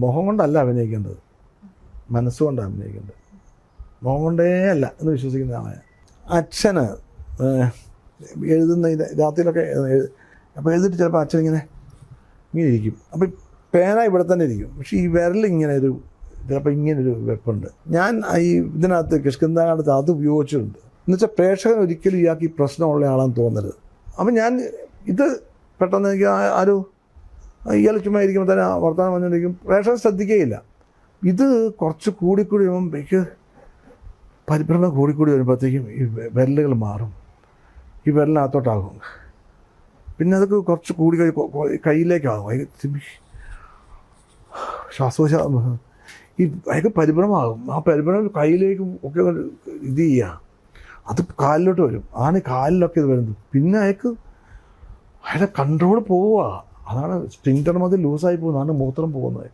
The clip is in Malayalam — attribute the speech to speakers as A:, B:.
A: മുഖം കൊണ്ടല്ല അഭിനയിക്കേണ്ടത്, മനസ്സുകൊണ്ടാണ് അഭിനയിക്കേണ്ടത്. മുഖം കൊണ്ടേ അല്ല എന്ന് വിശ്വസിക്കുന്ന ആളാണ്. അച്ഛന് എഴുതുന്ന രാത്രിയിലൊക്കെ അപ്പോൾ എഴുതിയിട്ട് ചിലപ്പോൾ അച്ഛൻ ഇങ്ങനെ ഇരിക്കും. അപ്പം പേന ഇവിടെ തന്നെ ഇരിക്കും, പക്ഷേ ഈ വിരലിങ്ങനെ ചിലപ്പോൾ ഇങ്ങനൊരു വെപ്പുണ്ട്. ഞാൻ ഈ ഇതിനകത്ത് കിഷ്കിന്ധാനകത്ത് അത് ഉപയോഗിച്ചിട്ടുണ്ട്. എന്നുവെച്ചാൽ പ്രേക്ഷകൻ ഒരിക്കലും ഇയാൾക്ക് ഈ പ്രശ്നമുള്ള ആളാണെന്ന് തോന്നരുത്. അപ്പം ഞാൻ ഇത് പെട്ടെന്ന് എനിക്ക് ഇയാൾ ചുമ്മാ ഇരിക്കുമ്പോൾ തന്നെ വർത്തമാനം പറഞ്ഞുകൊണ്ടിരിക്കും, പ്രേക്ഷകൻ ശ്രദ്ധിക്കുകയില്ല. ഇത് കുറച്ച് കൂടിക്കൂടി വരുമ്പോൾ എനിക്ക് പരിഭ്രമം കൂടിക്കൂടി വരുമ്പോഴത്തേക്കും ഈ വിരലുകൾ മാറും, ഈ വിരലിനകത്തോട്ടാകും. പിന്നെ അതൊക്കെ കുറച്ച് കൂടി കയ്യിലേക്കാകും. ശ്വാസോച്ഛ്വാസം ഈ അയാൾക്ക് പരിഭ്രമമാകും. ആ പരിഭ്രമം കയ്യിലേക്കും ഒക്കെ ഇത് ചെയ്യുക, അത് കാലിലോട്ട് വരും. ആണ് കാലിലൊക്കെ ഇത് വരുന്നത്. പിന്നെ അയാളുടെ കൺട്രോൾ പോവുക. അതാണ് സ്പിൻറ്റർ മതി ലൂസായി പോകുന്നത്, അതാണ് മൂത്രം പോകുന്നത്.